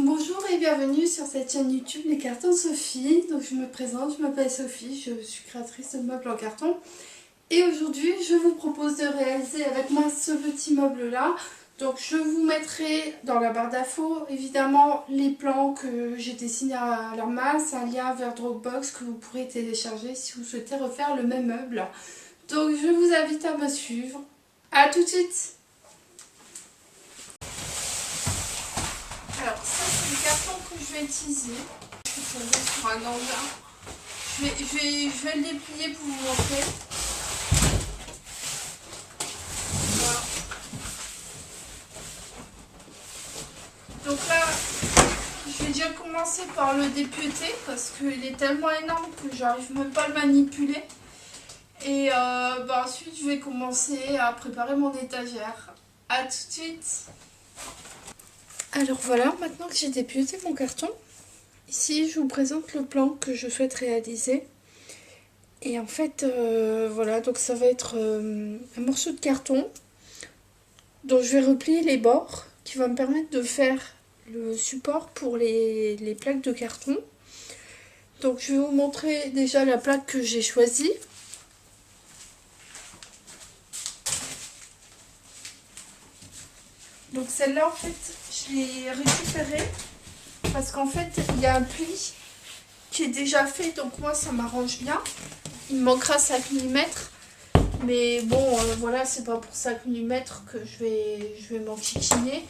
Bonjour et bienvenue sur cette chaîne YouTube Les Cartons Sophie. Donc je me présente, je m'appelle Sophie, je suis créatrice de meubles en carton. Et aujourd'hui je vous propose de réaliser avec moi ce petit meuble là. Donc je vous mettrai dans la barre d'infos évidemment les plans que j'ai dessinés à la masse, un lien vers Dropbox que vous pourrez télécharger si vous souhaitez refaire le même meuble. Donc je vous invite à me suivre. A tout de suite. Alors ça c'est le carton que je vais utiliser. Je vais tomber sur un engin. Je vais le déplier pour vous montrer. Voilà. Donc là, je vais déjà commencer par le dépiéter parce qu'il est tellement énorme que j'arrive même pas à le manipuler. Et ensuite je vais commencer à préparer mon étagère. A tout de suite. Alors voilà, maintenant que j'ai dépiété mon carton, ici je vous présente le plan que je souhaite réaliser. Et en fait, voilà, donc ça va être un morceau de carton dont je vais replier les bords qui va me permettre de faire le support pour les plaques de carton. Donc je vais vous montrer déjà la plaque que j'ai choisie. Donc celle-là en fait je l'ai récupérée parce qu'en fait il y a un pli qui est déjà fait, donc moi ça m'arrange bien. Il me manquera 5 mm, mais bon voilà, c'est pas pour 5 mm que je vais m'enquiquiner.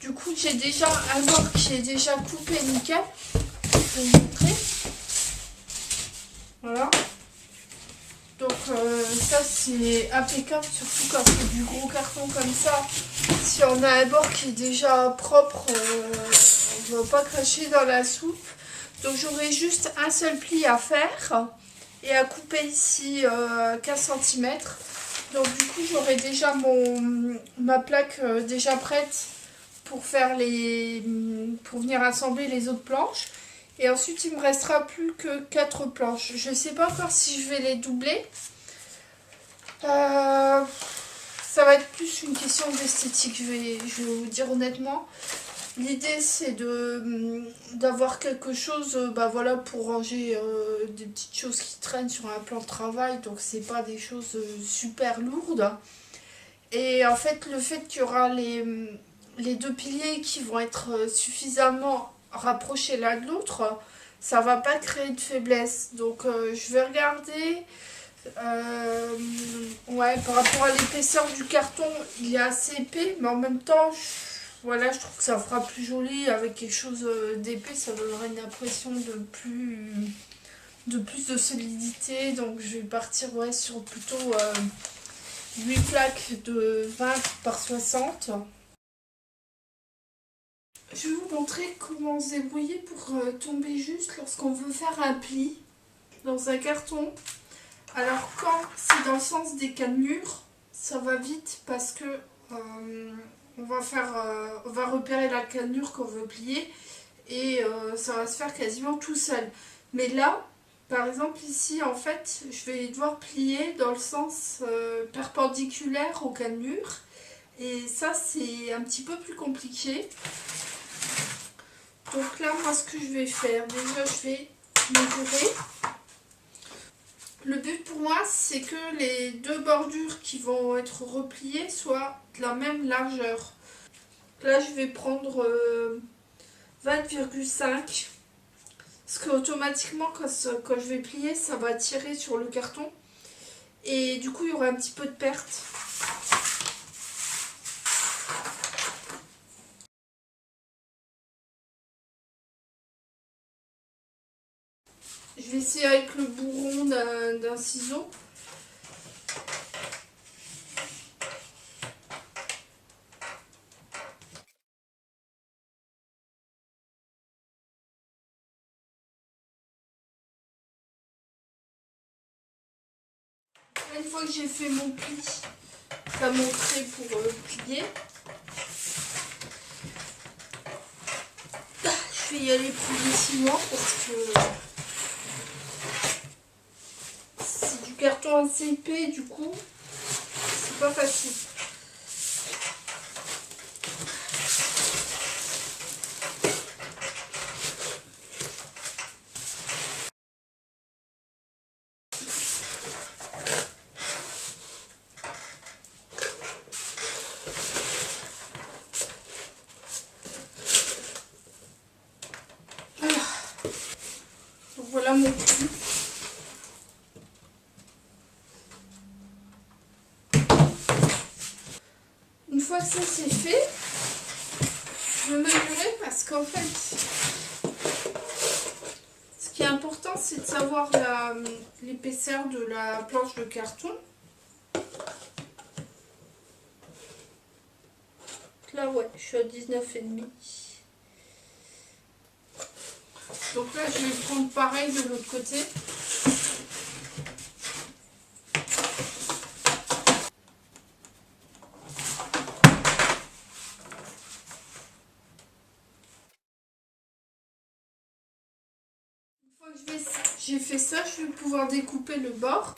Du coup j'ai déjà un bord qui est déjà coupé nickel, je vais vous montrer. Voilà. Donc ça c'est impeccable, surtout quand c'est du gros carton comme ça. Si on a un bord qui est déjà propre, on ne va pas cracher dans la soupe. Donc j'aurai juste un seul pli à faire et à couper ici 15 cm. Donc du coup j'aurai déjà ma plaque déjà prête pour faire pour venir assembler les autres planches. Et ensuite, il me restera plus que 4 planches. Je ne sais pas encore si je vais les doubler. Ça va être plus une question d'esthétique, je vais vous dire honnêtement. L'idée, c'est d'avoir quelque chose voilà, pour ranger des petites choses qui traînent sur un plan de travail. Donc, c'est pas des choses super lourdes. Et en fait, le fait qu'il y aura les deux piliers qui vont être suffisamment rapprocher l'un de l'autre, ça va pas créer de faiblesse. Donc je vais regarder ouais, par rapport à l'épaisseur du carton, il est assez épais, mais en même temps voilà, je trouve que ça fera plus joli avec quelque chose d'épais, ça donnerait une impression de plus de solidité. Donc je vais partir ouais, sur plutôt 8 plaques de 20 par 60. Je vais vous montrer comment se débrouiller pour tomber juste lorsqu'on veut faire un pli dans un carton. Alors quand c'est dans le sens des cannelures, ça va vite parce que on va repérer la cannelure qu'on veut plier et ça va se faire quasiment tout seul. Mais là, par exemple ici, en fait, je vais devoir plier dans le sens perpendiculaire aux cannelures. Et ça, c'est un petit peu plus compliqué. Donc là, moi, ce que je vais faire, déjà, je vais mesurer. Le but pour moi, c'est que les deux bordures qui vont être repliées soient de la même largeur. Là, je vais prendre 20,5. Parce qu'automatiquement, quand je vais plier, ça va tirer sur le carton. Et du coup, il y aura un petit peu de perte. Je vais essayer avec le bourron d'un ciseau. Une fois que j'ai fait mon pli, ça montrer pour plier. Je vais y aller progressivement parce que c'est du carton assez épais, du coup, c'est pas facile. non plus. Une fois que ça c'est fait, je vais mesurer parce qu'en fait, ce qui est important, c'est de savoir l'épaisseur de la planche de carton. Là, ouais, je suis à 19,5. Donc là, je vais prendre pareil de l'autre côté. Une fois que j'ai fait ça, je vais pouvoir découper le bord.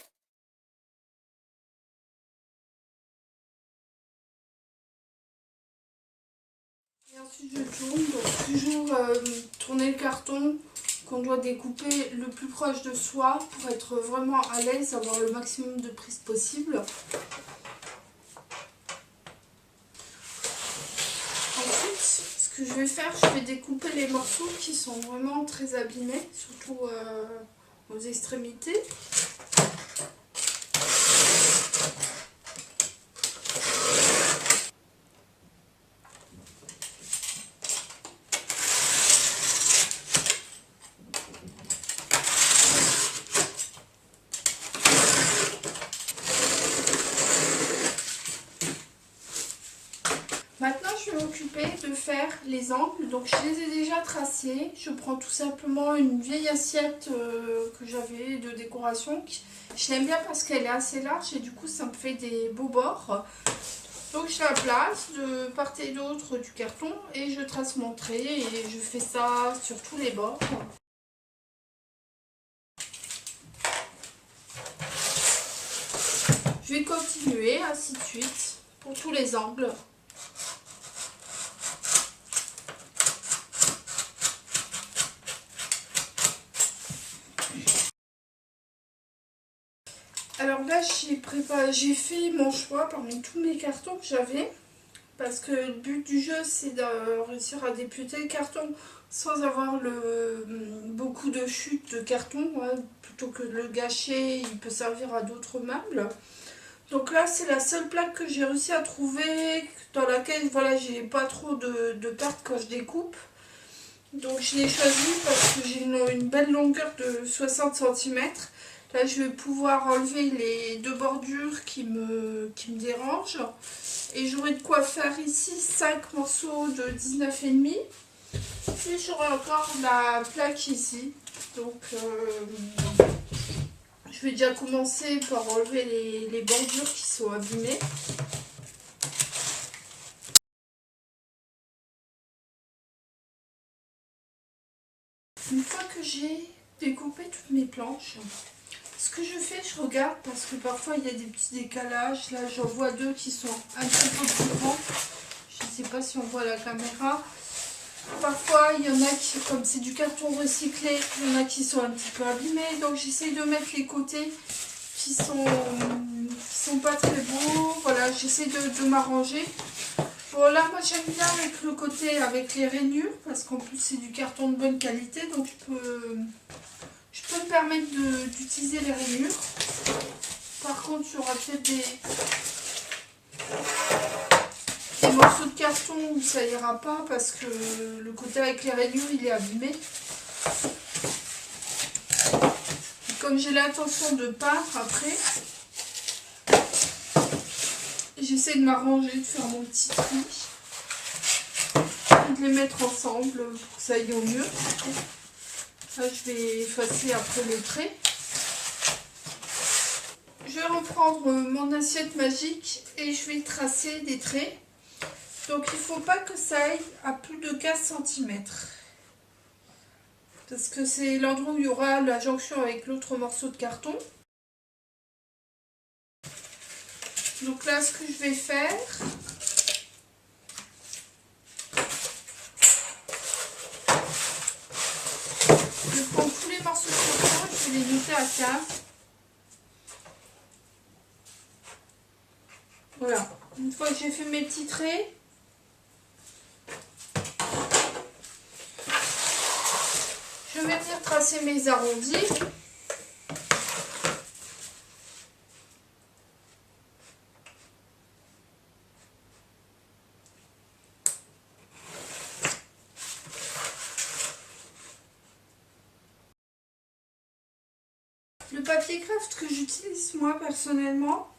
Et ensuite, je tourne. Donc, toujours tourner le carton qu'on doit découper le plus proche de soi pour être vraiment à l'aise, avoir le maximum de prise possible. Ensuite, ce que je vais faire, je vais découper les morceaux qui sont vraiment très abîmés, surtout aux extrémités. Maintenant, je vais m'occuper de faire les angles. Donc, je les ai déjà tracés. Je prends tout simplement une vieille assiette que j'avais de décoration. Je l'aime bien parce qu'elle est assez large et du coup, ça me fait des beaux bords. Donc, je la place de part et d'autre du carton et je trace mon trait et je fais ça sur tous les bords. Je vais continuer ainsi de suite pour tous les angles. Alors là, j'ai fait mon choix parmi tous mes cartons que j'avais. Parce que le but du jeu, c'est de réussir à députer le carton sans avoir beaucoup de chutes de carton. Ouais, plutôt que de le gâcher, il peut servir à d'autres meubles. Donc là, c'est la seule plaque que j'ai réussi à trouver dans laquelle voilà, j'ai pas trop de pertes quand je découpe. Donc je l'ai choisie parce que j'ai une belle longueur de 60 cm. Là, je vais pouvoir enlever les deux bordures qui me dérangent. Et j'aurai de quoi faire ici 5 morceaux de 19,5. Et j'aurai encore la plaque ici. Donc, je vais déjà commencer par enlever les bordures qui sont abîmées. Une fois que j'ai découpé toutes mes planches, ce que je fais, je regarde parce que parfois il y a des petits décalages. Là, j'en vois deux qui sont un petit peu plus grands. Je ne sais pas si on voit la caméra. Parfois, il y en a qui, comme c'est du carton recyclé, il y en a qui sont un petit peu abîmés. Donc, j'essaye de mettre les côtés qui sont pas très beaux. Voilà, j'essaie de m'arranger. Bon, là, moi, j'aime bien avec le côté avec les rainures parce qu'en plus, c'est du carton de bonne qualité. Donc, je peux me permettre d'utiliser les rainures. Par contre, il y aura peut-être des morceaux de carton où ça ira pas parce que le côté avec les rainures, il est abîmé. Et comme j'ai l'intention de peindre après, j'essaie de m'arranger, de faire mon petit tri. Et de les mettre ensemble pour que ça aille au mieux. Là, je vais effacer après le trait. Je vais reprendre mon assiette magique et je vais tracer des traits. Donc il ne faut pas que ça aille à plus de 15 cm. Parce que c'est l'endroit où il y aura la jonction avec l'autre morceau de carton. Donc là, ce que je vais faire, je vais prendre tous les morceaux de carton et je vais les noter à 15. Voilà. Une fois que j'ai fait mes petits traits, Je vais venir tracer mes arrondis. Le papier craft que j'utilise moi personnellement,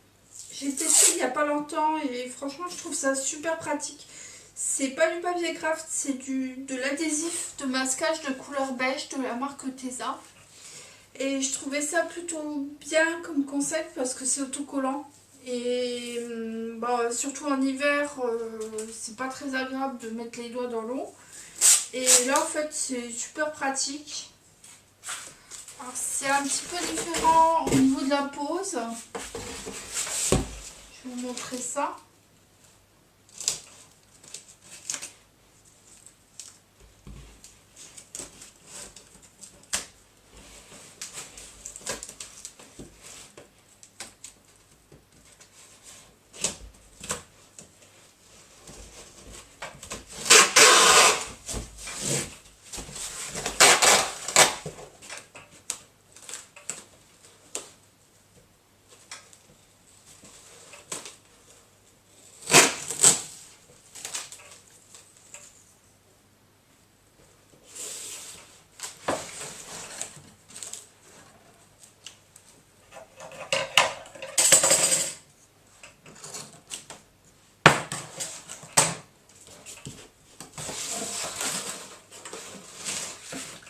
j'ai testé il n'y a pas longtemps et franchement je trouve ça super pratique. C'est pas du papier craft, c'est de l'adhésif de masquage de couleur beige de la marque Tesa. Et je trouvais ça plutôt bien comme concept parce que c'est autocollant. Et bah, surtout en hiver, c'est pas très agréable de mettre les doigts dans l'eau. Et là en fait c'est super pratique. C'est un petit peu différent au niveau de la pose. Je vais vous montrer ça.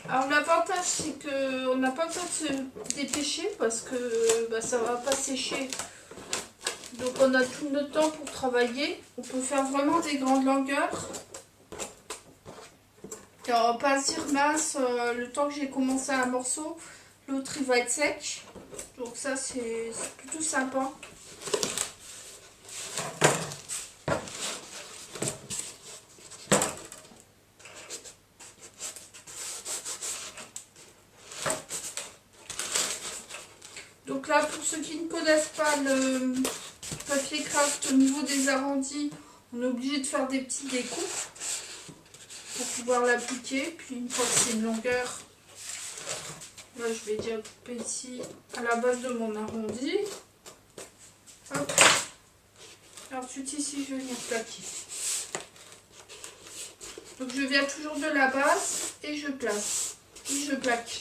Alors l'avantage c'est qu'on n'a pas le temps de se dépêcher parce que bah, ça va pas sécher. Donc on a tout le temps pour travailler. On peut faire vraiment des grandes longueurs. Et on va pas se dire mince, le temps que j'ai commencé un morceau, l'autre il va être sec. Donc ça c'est plutôt sympa. Donc là, pour ceux qui ne connaissent pas le papier craft au niveau des arrondis, on est obligé de faire des petites découpes pour pouvoir l'appliquer. Puis une fois que c'est une longueur, là je vais déjà couper ici à la base de mon arrondi. Hop. Et ensuite ici je vais venir plaquer. Donc je viens toujours de la base et je place. Puis je plaque.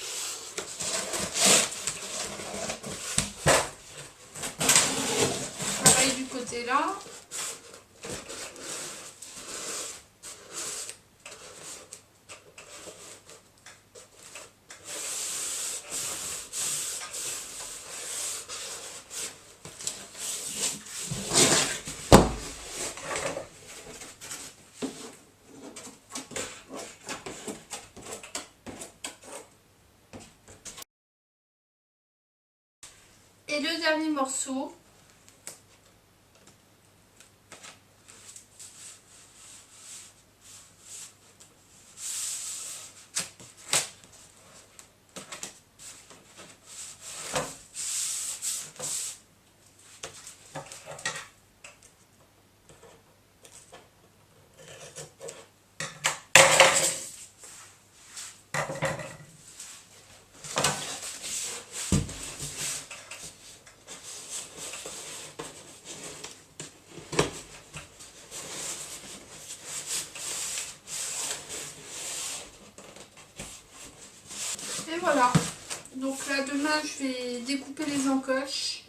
Du côté là. Et le dernier morceau. Et voilà. Donc là demain je vais découper les encoches.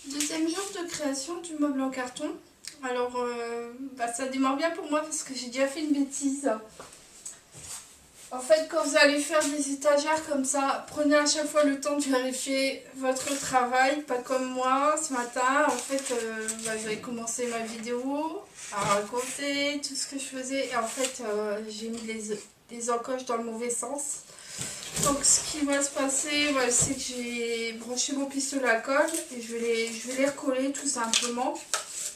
Deuxième jour de création du meuble en carton. Alors bah, ça démarre bien pour moi parce que j'ai déjà fait une bêtise. En fait, quand vous allez faire des étagères comme ça, prenez à chaque fois le temps de vérifier votre travail, pas comme moi ce matin. En fait, bah, j'avais commencé ma vidéo à raconter tout ce que je faisais et en fait, j'ai mis les encoches dans le mauvais sens. Donc, ce qui va se passer, bah, c'est que j'ai branché mon pistolet à colle et je vais les recoller tout simplement.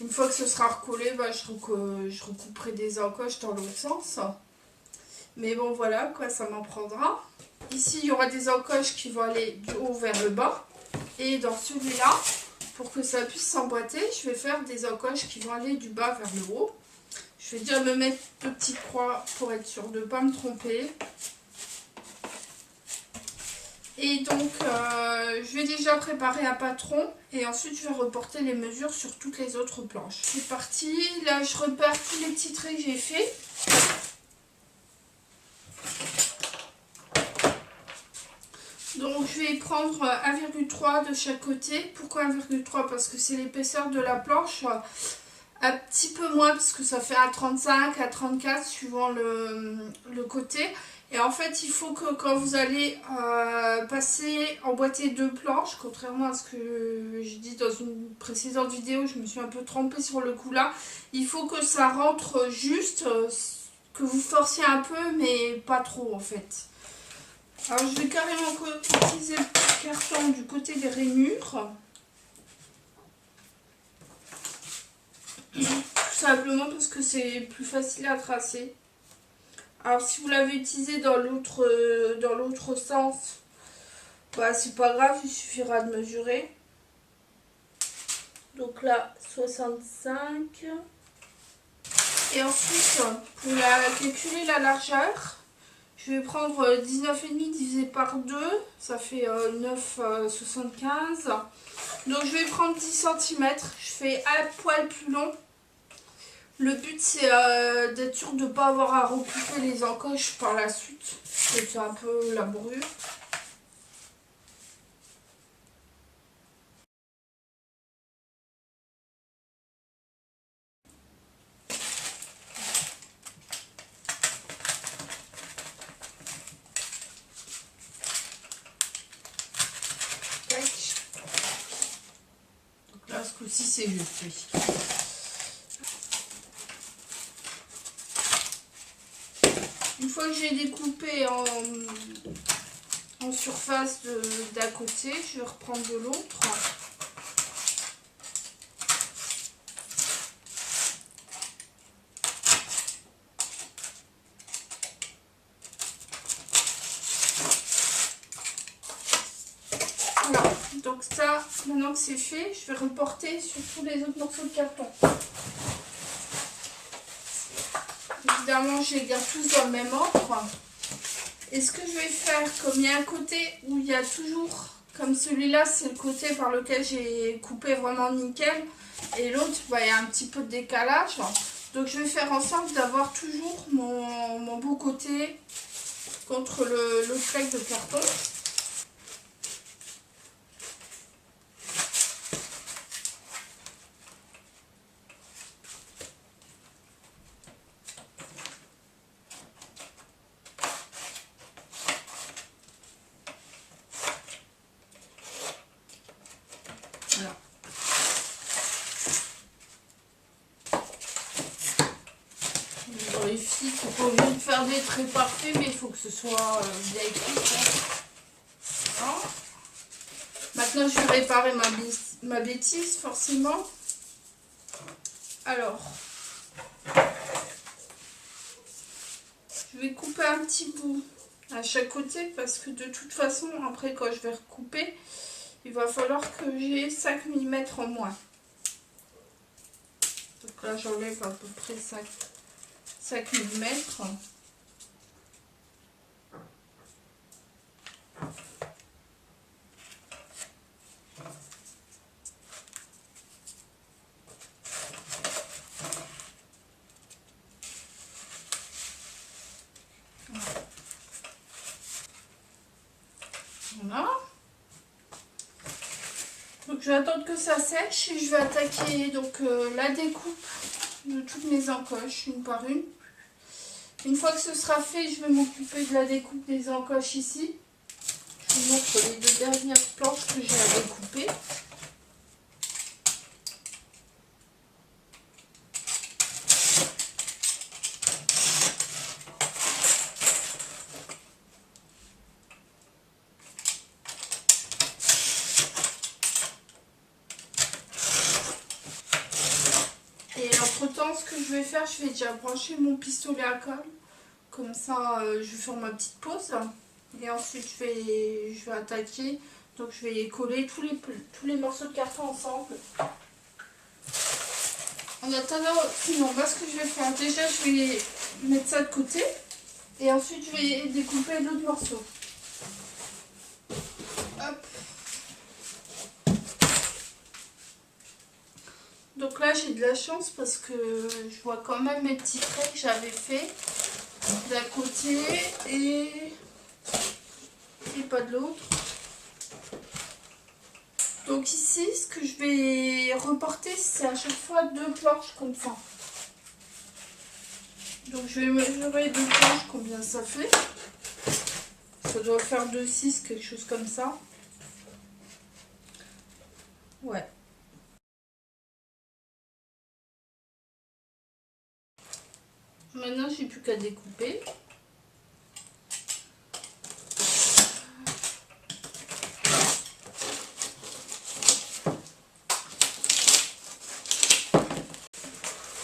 Une fois que ce sera recollé, bah, je recouperai des encoches dans l'autre sens. Mais bon voilà quoi, ça m'en prendra. Ici il y aura des encoches qui vont aller du haut vers le bas. Et dans celui-là, pour que ça puisse s'emboîter, je vais faire des encoches qui vont aller du bas vers le haut. Je Je vais déjà me mettre 2 petites croix pour être sûre de ne pas me tromper. Et donc, je vais déjà préparer un patron et ensuite je vais reporter les mesures sur toutes les autres planches. C'est parti, là je repère tous les petits traits que j'ai fait. Donc je vais prendre 1,3 de chaque côté. Pourquoi 1,3? Parce que c'est l'épaisseur de la planche. Un petit peu moins parce que ça fait à 35, à 34 suivant le côté. Et en fait, il faut que quand vous allez emboîter 2 planches, contrairement à ce que j'ai dit dans une précédente vidéo, je me suis un peu trompée sur le coup là, il faut que ça rentre juste, que vous forciez un peu, mais pas trop en fait. Alors je vais carrément utiliser le petit carton du côté des rainures. Tout simplement parce que c'est plus facile à tracer. Alors si vous l'avez utilisé dans l'autre sens, bah, c'est pas grave, il suffira de mesurer. Donc là, 65. Et ensuite, pour calculer la largeur, je vais prendre 19,5 divisé par 2, ça fait 9,75. Donc je vais prendre 10 cm, je fais un poil plus long. Le but c'est d'être sûr de ne pas avoir à recouper les encoches par la suite, c'est un peu laborieux. Donc là ce coup-ci c'est juste, oui. Une fois que j'ai découpé en surface d'un côté, je vais reprendre de l'autre. Voilà, donc ça, maintenant que c'est fait, je vais reporter sur tous les autres morceaux de carton. Évidemment, je les garde tous dans le même ordre. Et ce que je vais faire, comme il y a un côté où il y a toujours, comme celui-là, c'est le côté par lequel j'ai coupé vraiment nickel. Et l'autre, bah, il y a un petit peu de décalage. Donc je vais faire en sorte d'avoir toujours mon beau côté contre le flake de carton. Voilà. Dans les filles, il faut pas obligé de faire des traits parfaits, mais il faut que ce soit bien écrit. Voilà. Maintenant, je vais réparer ma bêtise, forcément. Alors, je vais couper un petit bout à chaque côté parce que de toute façon, après, quand je vais recouper, il va falloir que j'ai 5 mm en moins. Donc là, j'enlève à peu près 5 mm. Voilà. Donc je vais attendre que ça sèche et je vais attaquer donc la découpe de toutes mes encoches une par une. Une fois que ce sera fait, je vais m'occuper de la découpe des encoches ici. Je vous montre les 2 dernières planches que j'ai à découper. Et entre temps, ce que je vais faire, je vais déjà brancher mon pistolet à colle. Comme ça, je vais faire ma petite pause. Et ensuite, je vais attaquer. Donc, je vais coller tous les morceaux de carton ensemble. En attendant, sinon, moi ce que je vais faire, déjà je vais mettre ça de côté et ensuite je vais découper l'autre morceau. Hop. Donc là j'ai de la chance parce que je vois quand même mes petits traits que j'avais fait d'un côté et pas de l'autre. Donc ici ce que je vais reporter c'est à chaque fois 2 planches comme ça. Donc je vais mesurer 2 planches combien ça fait. Ça doit faire 2,6 quelque chose comme ça. Ouais. Maintenant, j'ai plus qu'à découper.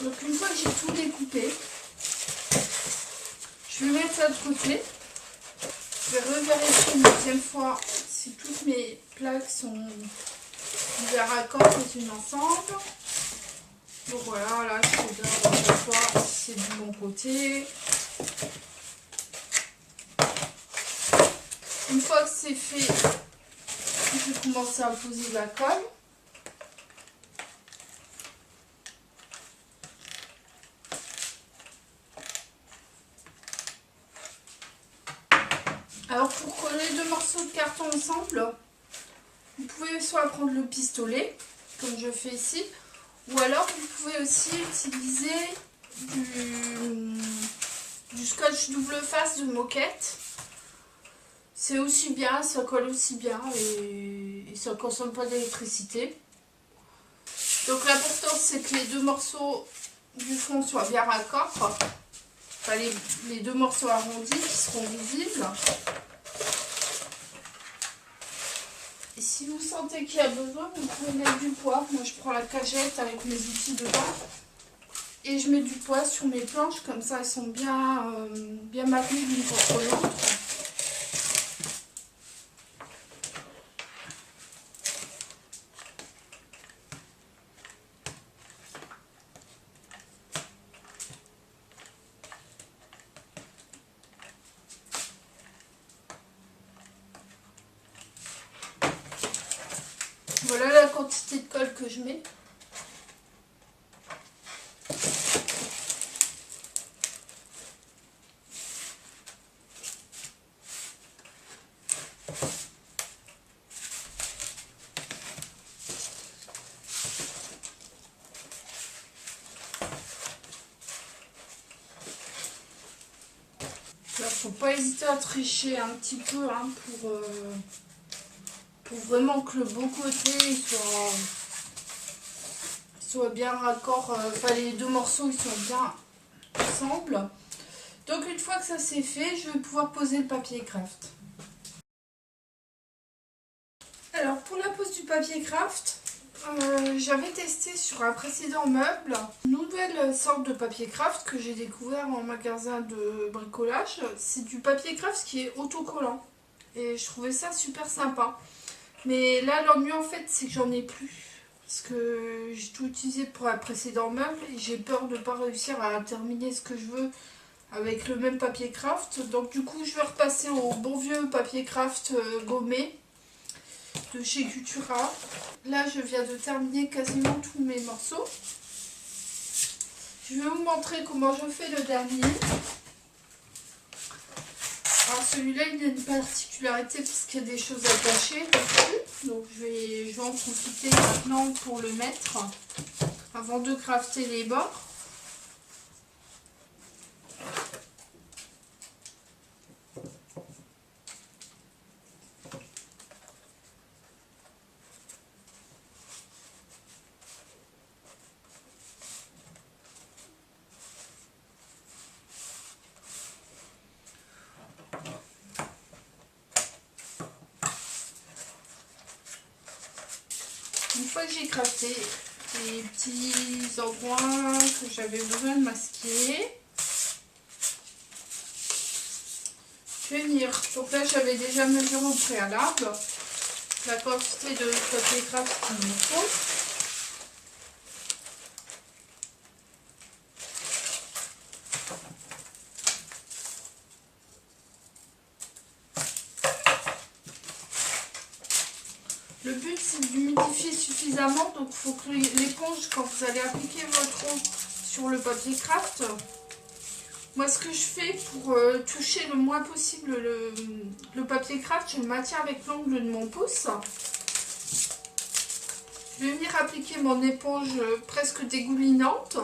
Donc une fois que j'ai tout découpé, je vais mettre ça de côté. Je vais revérifier une deuxième fois si toutes mes plaques sont bien raccords les unes ensemble. Donc voilà, là je regarde à chaque fois si c'est du bon côté. Une fois que c'est fait, je vais commencer à poser la colle. Alors pour coller 2 morceaux de carton ensemble, vous pouvez soit prendre le pistolet, comme je fais ici, ou alors vous pouvez aussi utiliser du scotch double face de moquette. C'est aussi bien, ça colle aussi bien et ça ne consomme pas d'électricité. Donc l'important c'est que les 2 morceaux du fond soient bien raccords. Enfin les 2 morceaux arrondis qui seront visibles. Et si vous sentez qu'il y a besoin, vous pouvez mettre du poids. Moi je prends la cagette avec mes outils dedans. Et je mets du poids sur mes planches, comme ça elles sont bien maintenues l'une contre l'autre. Voilà la quantité de colle que je mets. Là, faut pas hésiter à tricher un petit peu hein, pour vraiment que le bon côté soit bien raccord. Enfin, les 2 morceaux ils sont bien ensemble. Donc une fois que ça c'est fait, je vais pouvoir poser le papier craft. Alors pour la pose du papier craft, j'avais testé sur un précédent meuble une nouvelle sorte de papier craft que j'ai découvert en magasin de bricolage. C'est du papier craft qui est autocollant et je trouvais ça super sympa. Mais là l'ennui en fait c'est que j'en ai plus parce que j'ai tout utilisé pour un précédent meuble et j'ai peur de ne pas réussir à terminer ce que je veux avec le même papier craft. Donc du coup je vais repasser au bon vieux papier craft gommé de chez Cultura. Là je viens de terminer quasiment tous mes morceaux. Je vais vous montrer comment je fais le dernier. Alors celui-là il a une particularité parce qu'il y a des choses à cacher dessus. Donc je vais en profiter maintenant pour le mettre avant de crafter les bords. Une fois que j'ai crafté les petits endroits que j'avais besoin de masquer, je vais venir. Donc là j'avais déjà mesuré au préalable la quantité de papier craft qu'il me faut. Le but c'est d'humidifier suffisamment, donc il faut que l'éponge, quand vous allez appliquer votre eau sur le papier craft, moi ce que je fais pour toucher le moins possible le papier craft, je le maintiens avec l'ongle de mon pouce. Je vais venir appliquer mon éponge presque dégoulinante.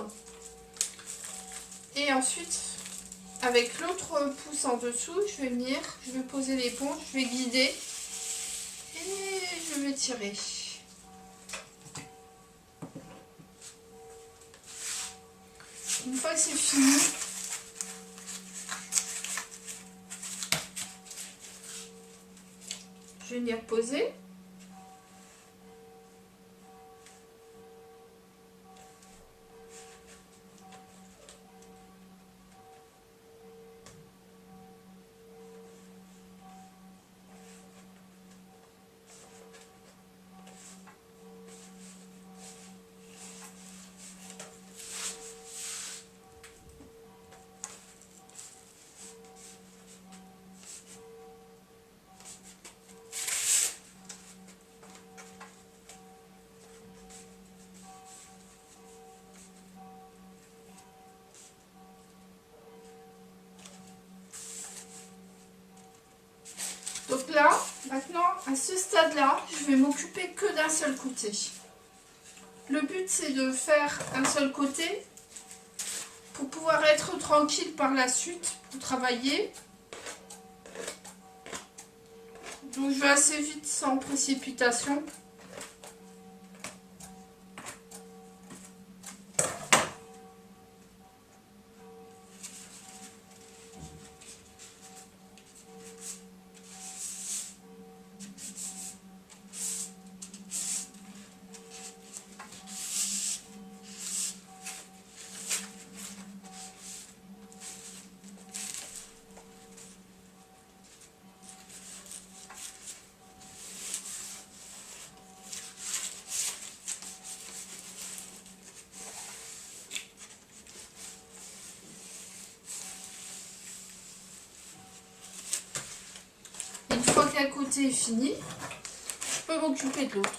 Et ensuite, avec l'autre pouce en dessous, je vais poser l'éponge, je vais guider et je vais tirer. Une fois que c'est fini, je vais venir poser. Donc là, maintenant, à ce stade-là, je vais m'occuper que d'un seul côté. Le but, c'est de faire un seul côté pour pouvoir être tranquille par la suite pour travailler. Donc je vais assez vite sans précipitation. Une fois qu'un côté est fini, je peux m'occuper de l'autre.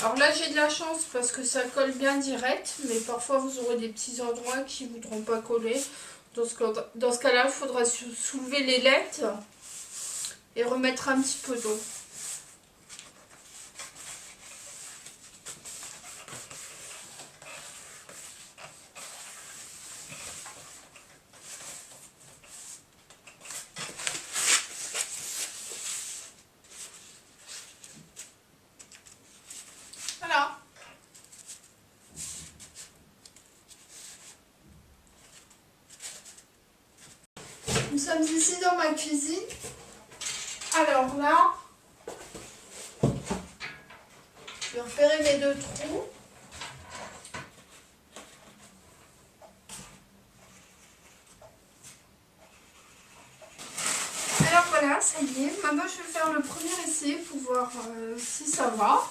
Alors là j'ai de la chance parce que ça colle bien direct, mais parfois vous aurez des petits endroits qui ne voudront pas coller. Dans ce cas-là, il faudra soulever les lettres et remettre un petit peu d'eau. Voilà. Nous sommes ici dans ma cuisine. Alors là, je vais repérer mes deux trous. Alors voilà, ça y est. Maintenant, je vais faire le premier essai pour voir si ça va.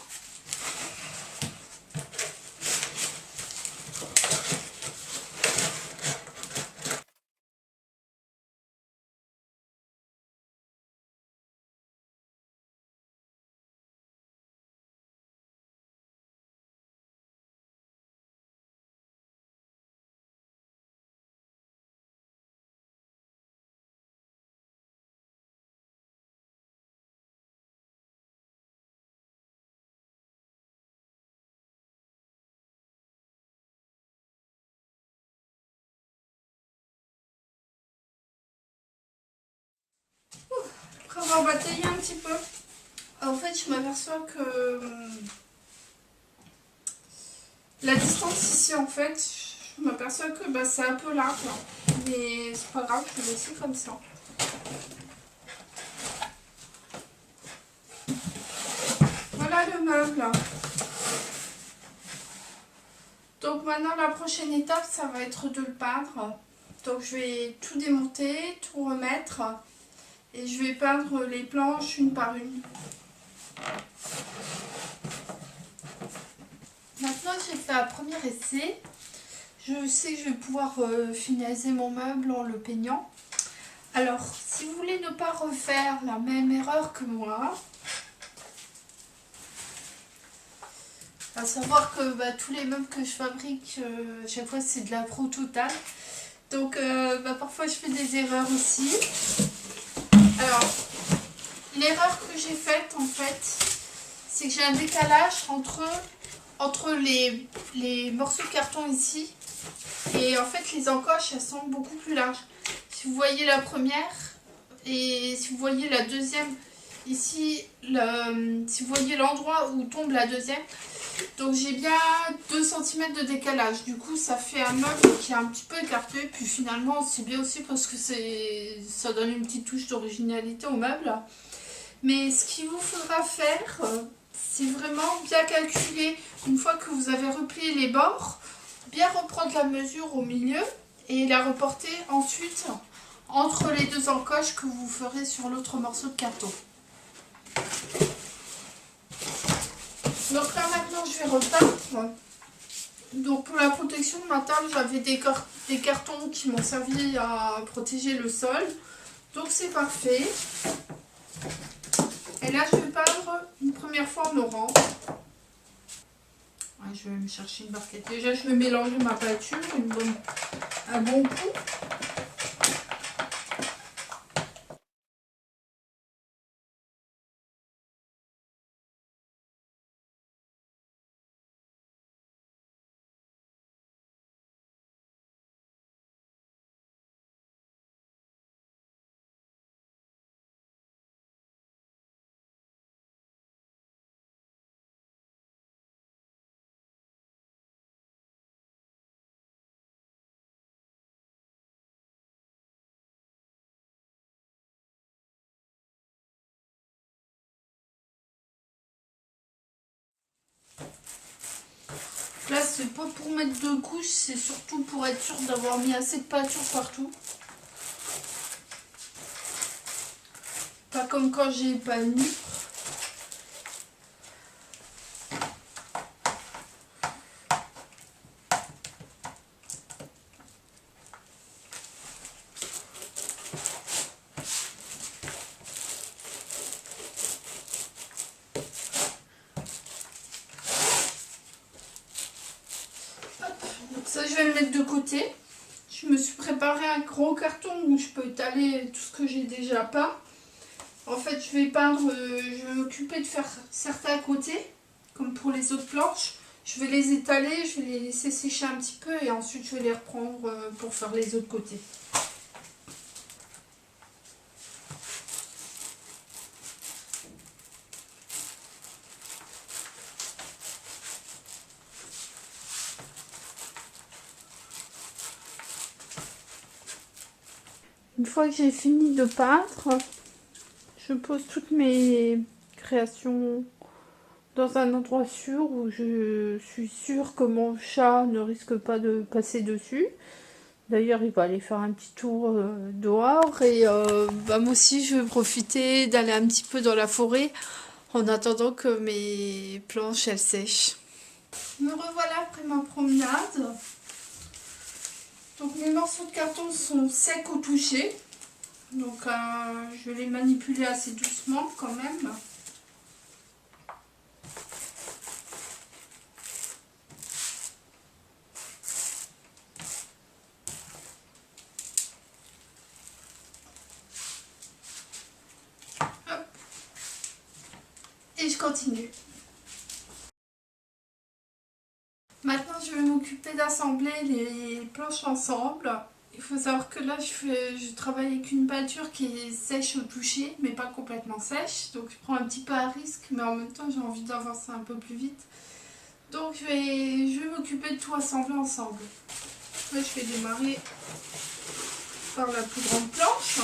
Après avoir bataillé un petit peu, en fait, je m'aperçois que la distance ici, en fait, je m'aperçois que c'est un peu large. Mais c'est pas grave, je vais laisser comme ça. Voilà. voilà le meuble. Donc maintenant la prochaine étape ça va être de le peindre. Donc je vais tout démonter, tout remettre et je vais peindre les planches une par une. Maintenant j'ai fait un premier essai. Je sais que je vais pouvoir finaliser mon meuble en le peignant. Alors si vous voulez ne pas refaire la même erreur que moi, à savoir que tous les meubles que je fabrique, à chaque fois c'est de la pro totale. Donc parfois je fais des erreurs aussi. Alors, l'erreur que j'ai faite en fait, c'est que j'ai un décalage entre les morceaux de carton ici. Et en fait les encoches elles sont beaucoup plus larges. Si vous voyez la première et si vous voyez la deuxième, ici, si vous voyez l'endroit où tombe la deuxième, donc j'ai bien 2 cm de décalage. Du coup ça fait un meuble qui est un petit peu écarté. Puis finalement c'est bien aussi parce que ça donne une petite touche d'originalité au meuble. Mais ce qu'il vous faudra faire, c'est vraiment bien calculer. Une fois que vous avez replié les bords, bien reprendre la mesure au milieu et la reporter ensuite entre les 2 encoches que vous ferez sur l'autre morceau de carton. Donc là maintenant je vais repeindre. Donc pour la protection de ma table, j'avais des cartons qui m'ont servi à protéger le sol. Donc c'est parfait. Et là je vais peindre une première fois en orange. Ouais, je vais me chercher une barquette. Déjà je vais mélanger ma peinture, un bon coup. Là c'est pas pour mettre 2 couches, c'est surtout pour être sûr d'avoir mis assez de peinture partout. Pas comme quand j'ai pas le mur. Donc ça je vais le mettre de côté. Je me suis préparé un gros carton où je peux étaler tout ce que j'ai déjà peint. En fait je vais peindre, je vais m'occuper de faire certains côtés, comme pour les autres planches. Je vais les étaler, je vais les laisser sécher un petit peu et ensuite je vais les reprendre pour faire les autres côtés. Une fois que j'ai fini de peindre, je pose toutes mes créations dans un endroit sûr où je suis sûre que mon chat ne risque pas de passer dessus. D'ailleurs, il va aller faire un petit tour dehors et moi aussi je vais profiter d'aller un petit peu dans la forêt en attendant que mes planches elles sèchent. Me revoilà après ma promenade. Donc mes morceaux de carton sont secs au toucher. Donc je vais les manipuler assez doucement quand même. Hop. Et je continue. Maintenant je vais m'occuper d'assembler les planches ensemble. Il faut savoir que là je travaille avec une peinture qui est sèche au toucher mais pas complètement sèche. Donc je prends un petit peu à risque mais en même temps j'ai envie d'avancer un peu plus vite. Donc je vais m'occuper de tout assembler ensemble. Là je vais démarrer par la plus grande planche.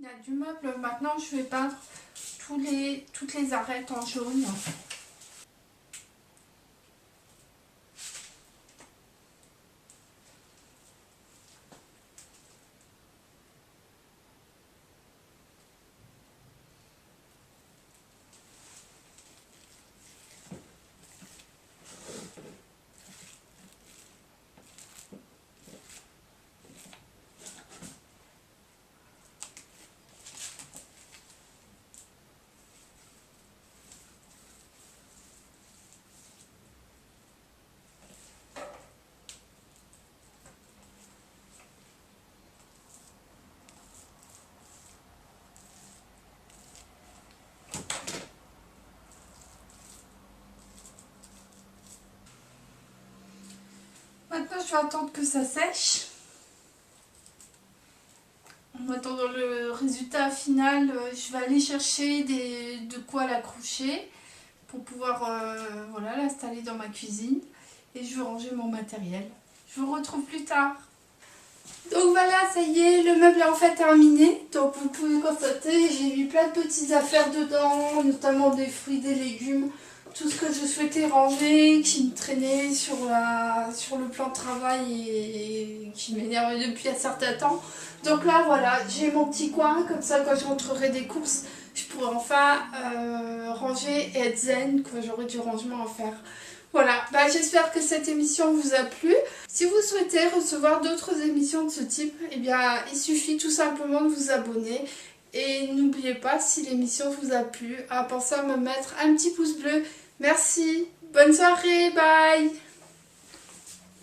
Il y a du meuble. Maintenant, je vais peindre toutes les arêtes en jaune. Maintenant, je vais attendre que ça sèche. En attendant le résultat final, je vais aller chercher de quoi l'accrocher pour pouvoir voilà, l'installer dans ma cuisine. Et je vais ranger mon matériel. Je vous retrouve plus tard. Donc voilà, ça y est, le meuble est enfin terminé. Donc vous pouvez constater, j'ai mis plein de petites affaires dedans, notamment des fruits, des légumes. Tout ce que je souhaitais ranger, qui me traînait sur le plan de travail et qui m'énervait depuis un certain temps. Donc là voilà, j'ai mon petit coin, comme ça quand je rentrerai des courses, je pourrai enfin ranger et être zen, quand j'aurai du rangement à faire. Voilà, j'espère que cette émission vous a plu. Si vous souhaitez recevoir d'autres émissions de ce type, eh bien, il suffit tout simplement de vous abonner. Et n'oubliez pas, si l'émission vous a plu, à penser à me mettre un petit pouce bleu. Merci, bonne soirée, bye!